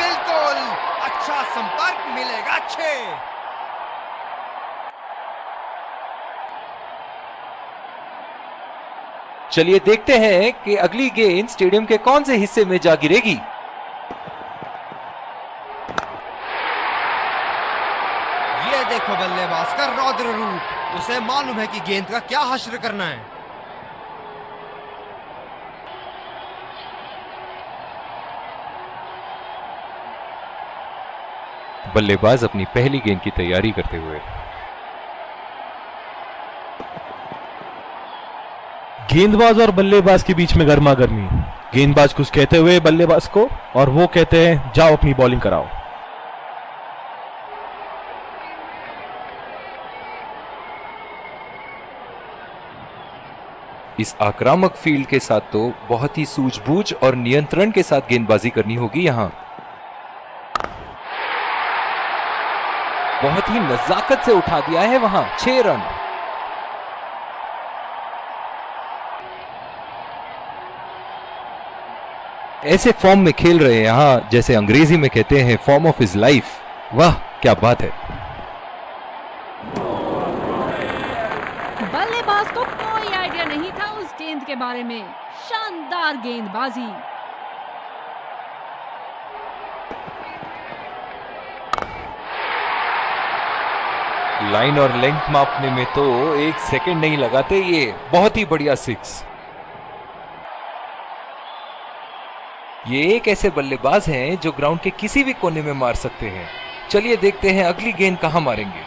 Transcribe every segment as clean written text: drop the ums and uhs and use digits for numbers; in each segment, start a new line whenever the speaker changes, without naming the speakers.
बिल्कुल, अच्छा संपर्क, मिलेगा 6।
चलिए देखते हैं कि अगली गेंद स्टेडियम के कौन से हिस्से में जा गिरेगी।
ये देखो बल्लेबाज का रौद्र रूप, उसे मालूम है कि गेंद का क्या हश्र करना है।
बल्लेबाज अपनी पहली गेंद की तैयारी करते हुए।
गेंदबाज और बल्लेबाज के बीच में गर्मा गर्मी। गेंदबाज कुछ कहते हुए बल्लेबाज को, और वो कहते हैं जाओ अपनी बॉलिंग कराओ।
इस आक्रामक फील्ड के साथ तो बहुत ही सूझबूझ और नियंत्रण के साथ गेंदबाजी करनी होगी यहां। बहुत ही नजाकत से उठा दिया है वहां। 6 रन। ऐसे फॉर्म में खेल रहे हैं यहां, जैसे अंग्रेजी में कहते हैं फॉर्म ऑफ हिज लाइफ। वाह क्या बात है।
बल्लेबाज को कोई आइडिया नहीं था उस गेंद के बारे में। शानदार गेंदबाजी।
लाइन और लेंथ मापने में तो 1 सेकंड नहीं लगाते ये। बहुत ही बढ़िया 6। ये एक ऐसे बल्लेबाज हैं जो ग्राउंड के किसी भी कोने में मार सकते हैं। चलिए देखते हैं अगली गेंद कहां मारेंगे।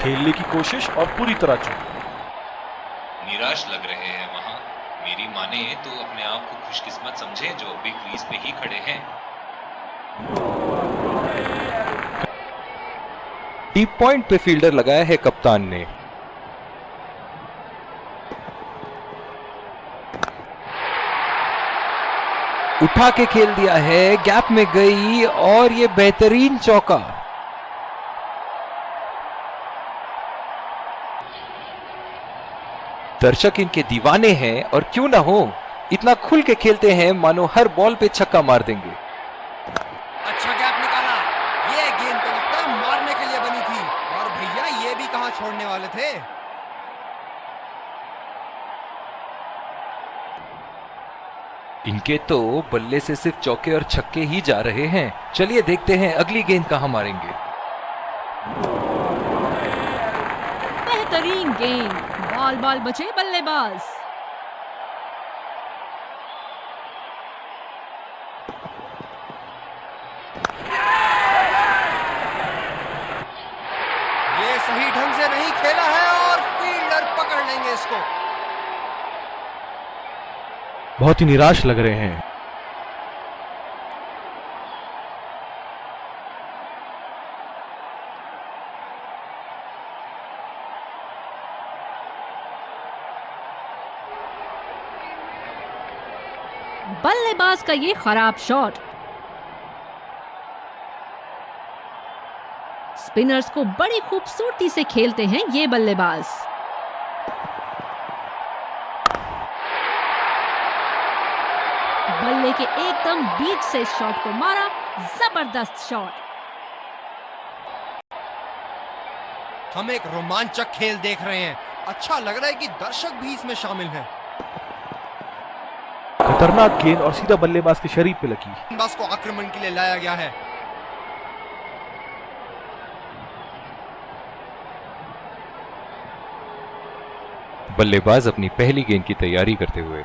खेलने की कोशिश और पूरी तरह चूक।
निराश लग रहे हैं वहां। मेरी माने तो अपने आप को खुशकिस्मत समझे जो अभी क्रीज पे ही खड़े हैं।
डीप पॉइंट पे फील्डर लगाया है कप्तान ने। उठा के खेल दिया है, गैप में गई और ये बेहतरीन चौका। दर्शक इनके दीवाने हैं और क्यों ना हो, इतना खुल के खेलते हैं मानो हर बॉल पे छक्का मार देंगे।
अच्छा गैप निकाला। ये गेंद तो लगता है मारने के लिए बनी थी, और भैया ये भी कहां छोड़ने वाले थे।
इनके तो बल्ले से सिर्फ चौके और छक्के ही जा रहे हैं। चलिए देखते हैं अगली गेंद कहां मारेंगे।
बेहतरीन गेंद। बॉल बॉल बचे बल्लेबाज।
ये सही ढंग से नहीं खेला है और फील्डर पकड़ लेंगे इसको।
बहुत ही निराश लग रहे हैं।
बल्लेबाज का ये खराब शॉट। स्पिनर्स को बड़ी खूबसूरती से खेलते हैं ये बल्लेबाज। बल्ले के एकदम बीच से शॉट को मारा। जबरदस्त शॉट।
हम एक रोमांचक खेल देख रहे हैं। अच्छा लग रहा है कि दर्शक भी इसमें शामिल हैं।
खतरनाक गेंद और सीधा बल्लेबाज के शरीर पे लगी।
गेंदबाज को आक्रमण के लिए लाया गया है।
बल्लेबाज अपनी पहली गेंद की तैयारी करते हुए।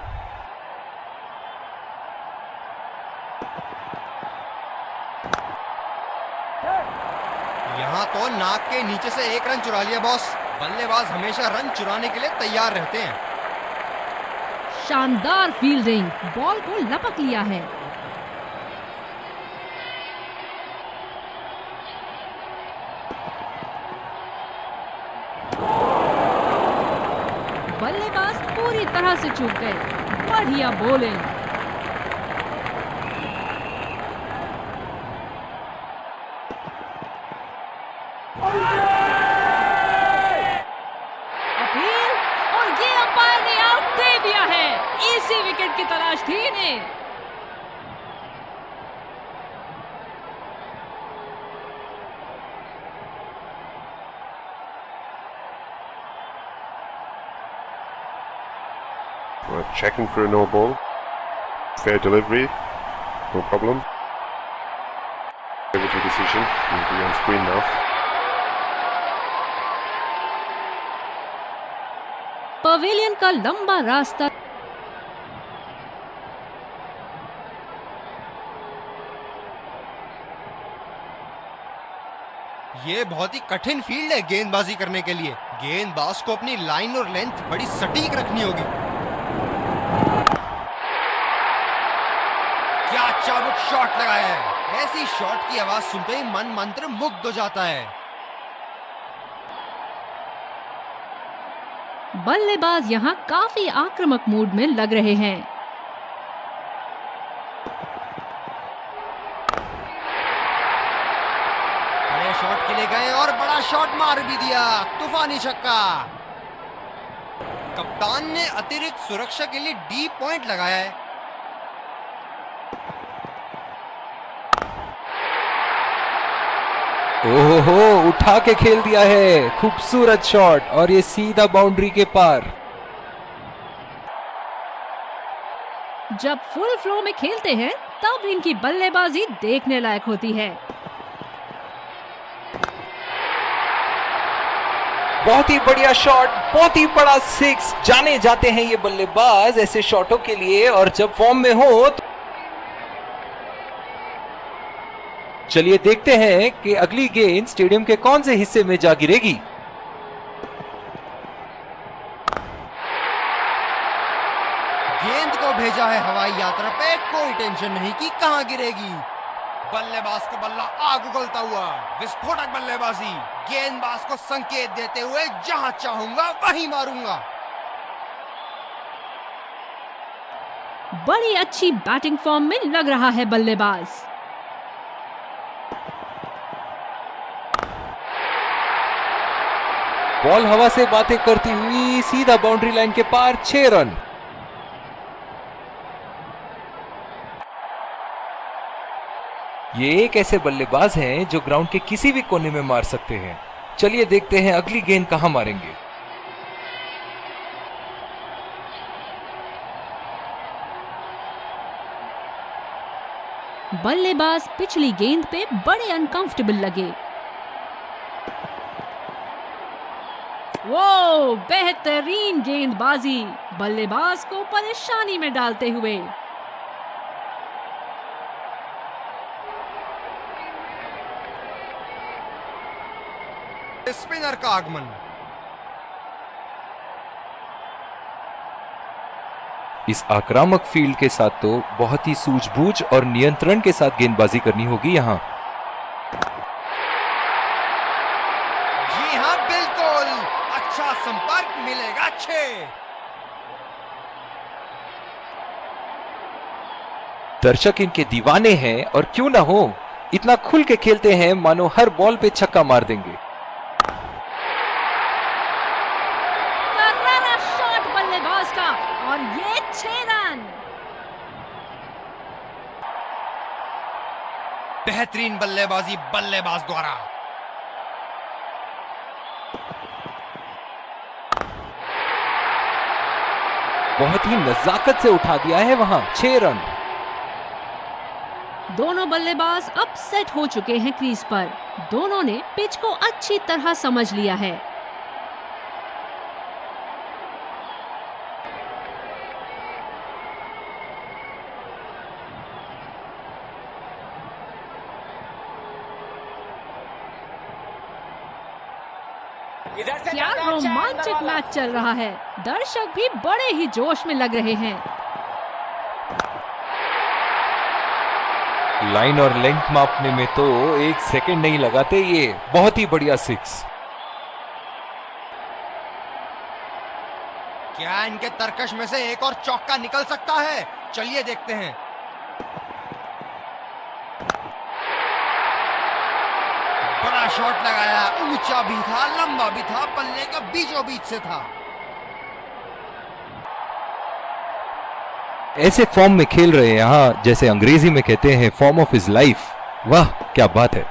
यहां तो नाक के नीचे से 1 रन चुरा लिया बॉस। बल्लेबाज हमेशा रन चुराने के लिए तैयार रहते हैं।
शानदार फील्डिंग। बॉल को लपक लिया है। बल्लेबाज पूरी तरह से चूक गए। बढ़िया बॉलिंग। अपील, और ये अंपायर ने आउट दे दिया है। इसी विकेट की तलाश थी इन्हें।
We're checking for a no ball. Fair delivery, no problem. Favorable decision, will be on screen now.
Pavilion का लंबा रास्ता
ये बहुत ही कठिन फील्ड है गेंदबाजी करने के लिए। गेंदबाज को अपनी लाइन और लेंथ बड़ी सटीक रखनी होगी। क्या चाबुक शॉट लगाया है। ऐसी शॉट की आवाज सुनते ही मन मंत्र मुग्ध हो जाता है।
बल्लेबाज यहाँ काफी आक्रामक मूड में लग रहे हैं।
बड़े शॉट के लिए गए और बड़ा शॉट मार भी दिया। तूफानी छक्का। कप्तान ने अतिरिक्त सुरक्षा के लिए डी पॉइंट लगाया है।
ओहो, उठा के खेल दिया है। खूबसूरत शॉट और ये सीधा बाउंड्री के पार।
जब फुल फ्लो में खेलते हैं तब इनकी बल्लेबाजी देखने लायक होती है।
बहुत ही बढ़िया शॉट, बहुत ही बड़ा सिक्स। जाने जाते हैं ये बल्लेबाज ऐसे शॉटों के लिए, और जब फॉर्म में हो तो चलिए देखते हैं कि अगली गेंद स्टेडियम के कौन से हिस्से में जा गिरेगी।
गेंद को भेजा है हवाई यात्रा पे, कोई टेंशन नहीं कि कहां गिरेगी। बल्लेबाज का बल्ला आग उगलता हुआ। विस्फोटक बल्लेबाजी। गेंदबाज को संकेत देते हुए जहां चाहूंगा वहीं मारूंगा।
बड़ी अच्छी बैटिंग फॉर्म में लग रहा है बल्लेबाज।
बॉल हवा से बातें करती हुई सीधा बाउंड्री लाइन के पार। 6 रन। ये एक ऐसे बल्लेबाज हैं जो ग्राउंड के किसी भी कोने में मार सकते हैं। चलिए देखते हैं अगली गेंद कहां मारेंगे।
बल्लेबाज पिछली गेंद पे बड़े अनकंफर्टेबल लगे। वो बेहतरीन गेंदबाजी बल्लेबाज को परेशानी में डालते हुए।
स्पिनर का आगमन।
इस आक्रामक फील्ड के साथ तो बहुत ही सूझबूझ और नियंत्रण के साथ गेंदबाजी करनी होगी यहां।
जी हां, बिल्कुल। अच्छा संपर्क मिलेगा 6।
दर्शक इनके दीवाने हैं, और क्यों ना हो, इतना खुल के खेलते हैं मानो हर बॉल पे छक्का मार देंगे।
करारा शॉट बल्लेबाज का, और ये 6 रन।
बेहतरीन बल्लेबाजी बल्लेबाज द्वारा।
बहुत ही नजाकत से उठा दिया है वहां। 6 रन।
दोनों बल्लेबाज अब सेट हो चुके हैं क्रीज पर। दोनों ने पिच को अच्छी तरह समझ लिया है। क्या रोमांचक मैच चल रहा है। दर्शक भी बड़े ही जोश में लग रहे हैं।
लाइन और लेंथ मापने में तो 1 सेकंड नहीं लगाते ये। बहुत ही बढ़िया सिक्स।
क्या इनके तरकश में से एक और चौका निकल सकता है? चलिए देखते हैं। बड़ा शॉट लगाया। ऊंचा भी था, लंबा भी था, बल्ले का बीचों बीच से था।
ऐसे फॉर्म में खेल रहे हैं यहाँ, जैसे अंग्रेजी में कहते हैं फॉर्म ऑफ हिज लाइफ। वाह क्या बात है।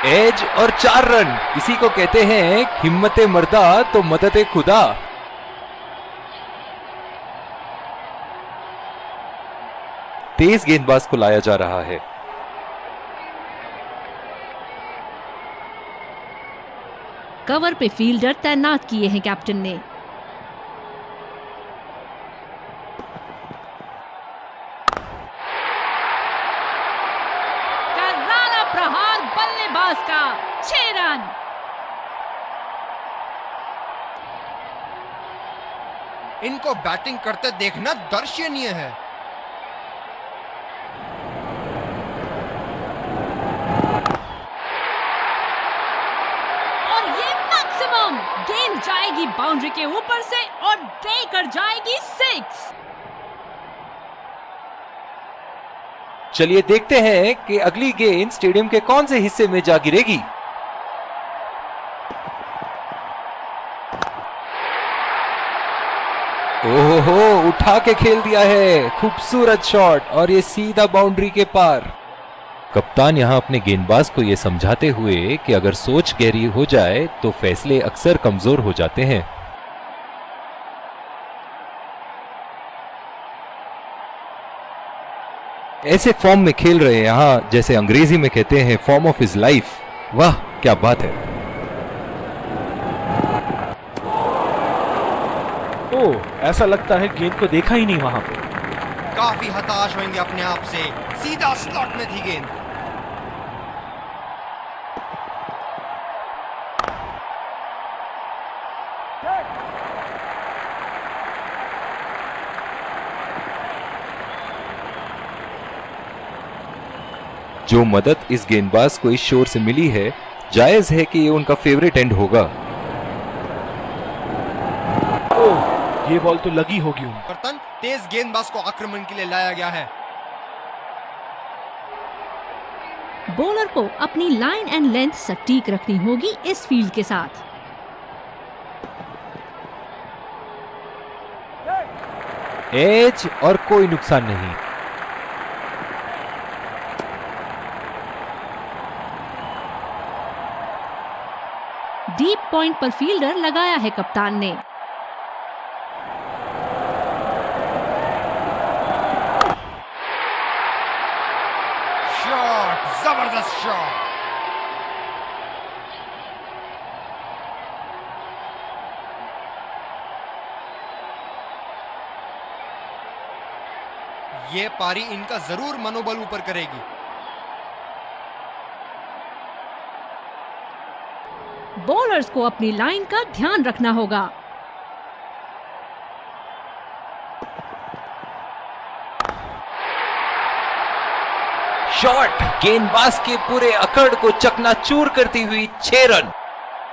एज और 4 रन, इसी को कहते हैं हिम्मते मर्दा तो मदद खुदा। तेज गेंदबाज को लाया जा रहा है।
कवर पे फील्डर तैनात किए हैं कैप्टन ने। करारा प्रहार बल्लेबाज का, 6 रन।
इनको बैटिंग करते देखना दर्शनीय है।
और ये मैक्सिमम, गेंद जाएगी बाउंड्री के ऊपर से और देकर जाएगी 6।
चलिए देखते हैं कि अगली गेंद स्टेडियम के कौन से हिस्से में जा गिरेगी। ओहो, उठा के खेल दिया है, खूबसूरत शॉट, और ये सीधा बाउंड्री के पार। कप्तान यहां अपने गेंदबाज को यह समझाते हुए कि अगर सोच गहरी हो जाए तो फैसले अक्सर कमजोर हो जाते हैं। ऐसे फॉर्म में खेल रहे हैं यहां, जैसे अंग्रेजी में कहते हैं फॉर्म ऑफ हिज लाइफ। वाह क्या बात है।
ओह, ऐसा लगता है गेंद को देखा ही नहीं वहां पे।
काफी हताश होंगे अपने आप से, सीधा स्लॉट में थी गेंद।
जो मदद इस गेंदबाज को इस शोर से मिली है, जायज है कि ये उनका फेवरेट एंड होगा।
ओह, ये बॉल तो लगी होगी उनको।
बर्तन तेज गेंदबाज को आक्रमण के लिए लाया गया है।
बॉलर को अपनी लाइन एंड लेंथ सटीक रखनी होगी इस फील्ड के साथ।
एज और कोई नुकसान नहीं।
डीप पॉइंट पर फील्डर लगाया है कप्तान ने।
शॉट, जबरदस्त शॉट। ये पारी इनका जरूर मनोबल ऊपर करेगी।
बॉलर्स को अपनी लाइन का ध्यान रखना होगा।
शॉट, गेंदबाज के पूरे अकड़ को चकनाचूर करती हुई 6 रन।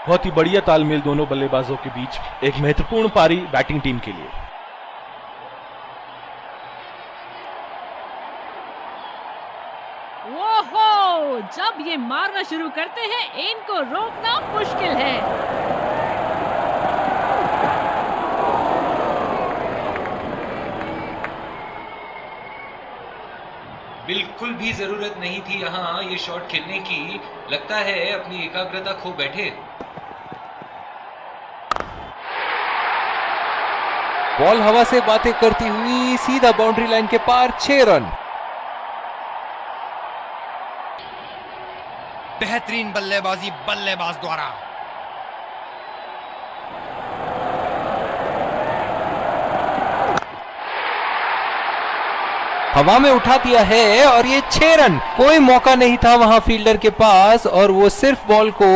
बहुत ही बढ़िया तालमेल दोनों बल्लेबाजों के बीच, एक महत्वपूर्ण पारी बैटिंग टीम के लिए।
ओहो, जब ये मारना शुरू करते हैं इनको रोकना मुश्किल है।
बिल्कुल भी जरूरत नहीं थी यहाँ ये शॉट खेलने की। लगता है अपनी एकाग्रता खो बैठे।
बॉल हवा से बातें करती हुई सीधा बाउंड्री लाइन के पार, 6 रन।
बेहतरीन बल्लेबाजी बल्लेबाज द्वारा।
हवा में उठा दिया है और ये 6 रन। कोई मौका नहीं था वहां फील्डर के पास और वो सिर्फ बॉल को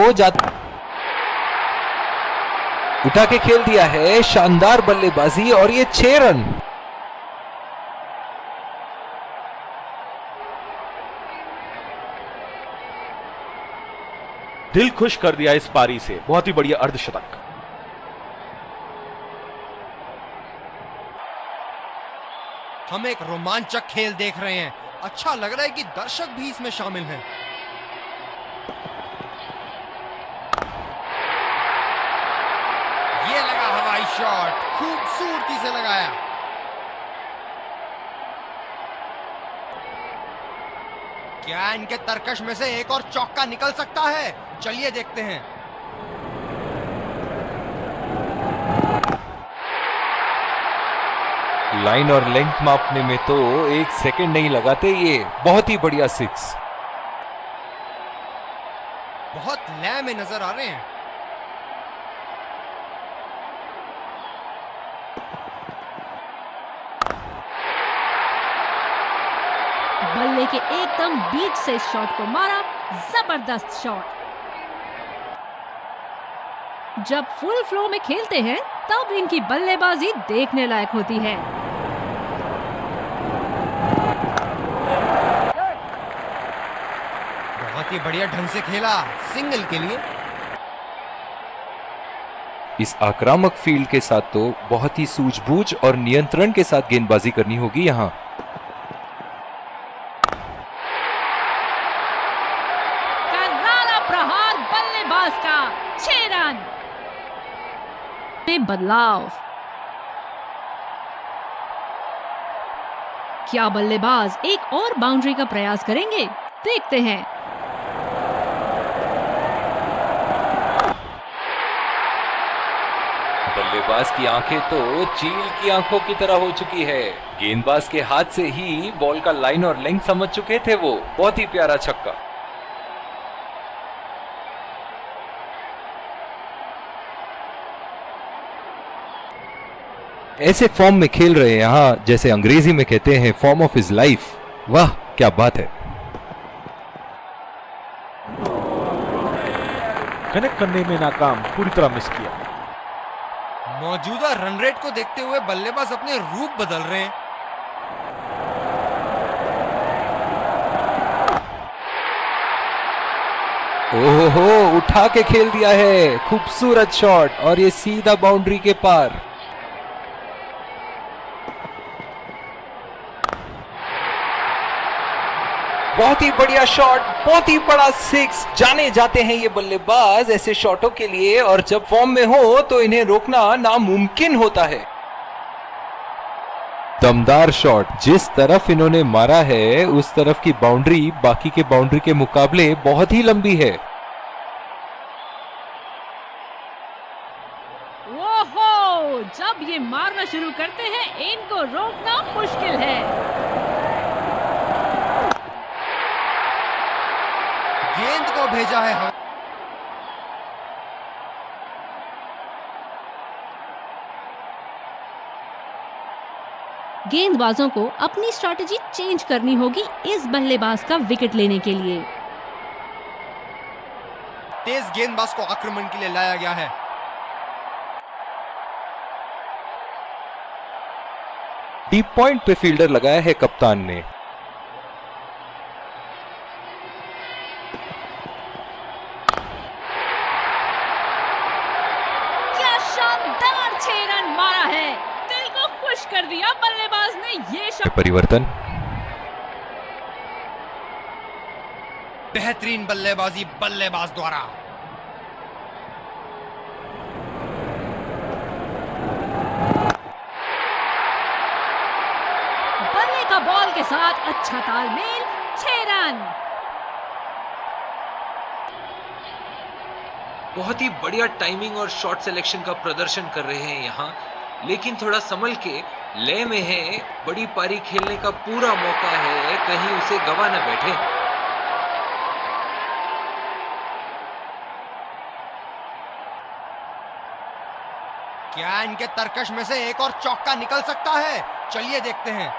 उठा के खेल दिया है। शानदार बल्लेबाजी और ये 6 रन।
दिल खुश कर दिया इस पारी से, बहुत ही बढ़िया अर्धशतक।
हम एक रोमांचक खेल देख रहे हैं। अच्छा लग रहा है कि दर्शक भी इसमें शामिल हैं। ये लगा हवाई शॉट, खूबसूरती से लगाया। क्या इनके तरकश में से एक और चौका निकल सकता है? चलिए देखते हैं।
लाइन और लेंथ मापने में तो 1 सेकंड नहीं लगाते ये। बहुत ही बढ़िया 6।
बहुत लय में नजर आ रहे हैं।
बल्ले के एकदम बीच से शॉट को मारा, जबरदस्त शॉट। जब फुल फ्लो में खेलते हैं तब इनकी बल्लेबाजी देखने लायक होती है।
बहुत ही बढ़िया ढंग से खेला, सिंगल के लिए।
इस आक्रामक फील्ड के साथ तो बहुत ही सूझबूझ और नियंत्रण के साथ गेंदबाजी करनी होगी यहाँ।
करारा प्रहार बल्लेबाज का, 6 रन। में बदलाव। क्या बल्लेबाज एक और बाउंड्री का प्रयास करेंगे? देखते हैं।
बल्लेबाज की आंखें तो चील की आंखों की तरह हो चुकी है। गेंदबाज के हाथ से ही बॉल का लाइन और लेंथ समझ चुके थे वो। बहुत ही प्यारा छक्का। ऐसे फॉर्म में खेल रहे हैं यहाँ, जैसे अंग्रेजी में कहते हैं फॉर्म ऑफ हिज लाइफ। वाह क्या बात है।
कनेक्ट करने में नाकाम, पूरी तरह मिस किया।
मौजूदा रन रेट को देखते हुए बल्लेबाज अपने रूप बदल रहे हैं।
ओहो, उठा के खेल दिया है। खूबसूरत शॉट और ये सीधा बाउंड्री के पार। बहुत ही बढ़िया शॉट, बहुत ही बड़ा 6। जाने जाते हैं ये बल्लेबाज ऐसे शॉटों के लिए, और जब फॉर्म में हो तो इन्हें रोकना नामुमकिन होता है। दमदार शॉट। जिस तरफ इन्होंने मारा है उस तरफ की बाउंड्री बाकी के बाउंड्री के मुकाबले बहुत ही लंबी है।
ओहो, जब ये मारना शुरू करते हैं इनको रोकना मुश्किल है।
गेंद को भेजा है हवा।
गेंदबाजों को अपनी स्ट्रैटेजी चेंज करनी होगी इस बल्लेबाज का विकेट लेने के लिए।
तेज गेंदबाज को आक्रमण के लिए लाया गया है।
डीप पॉइंट पे फील्डर लगाया है कप्तान ने।
क्या शानदार 6 रन मारा है। दिल को खुश कर दिया बल्लेबाज ने ये शॉट।
परिवर्तन।
बेहतरीन बल्लेबाजी बल्लेबाज द्वारा।
बल्ले का बॉल के साथ अच्छा तालमेल, 6 रन।
बहुत ही बढ़िया टाइमिंग और शॉट सिलेक्शन का प्रदर्शन कर रहे हैं यहाँ, लेकिन थोड़ा संभल के, लय में है। बड़ी पारी खेलने का पूरा मौका है, कहीं उसे गवा न बैठे।
क्या इनके तरकश में से एक और चौका निकल सकता है? चलिए देखते हैं।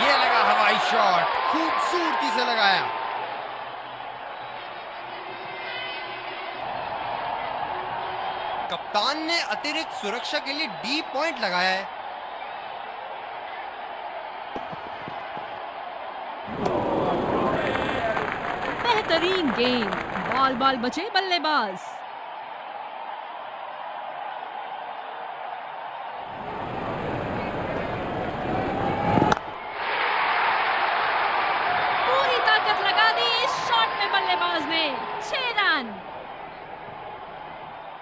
ये लगा हवाई शॉट, खूबसूरती से लगाया। कप्तान ने अतिरिक्त सुरक्षा के लिए डी पॉइंट लगाया है।
बेहतरीन गेंद, बॉल बॉल बचे बल्लेबाज। पूरी ताकत लगा दी इस शॉट में बल्लेबाज ने, 6 रन।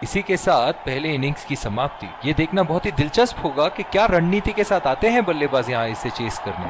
इसी के साथ पहले इनिंग्स की समाप्ति। ये देखना बहुत ही दिलचस्प होगा कि क्या रणनीति के साथ आते हैं बल्लेबाज यहाँ इसे चेस करने।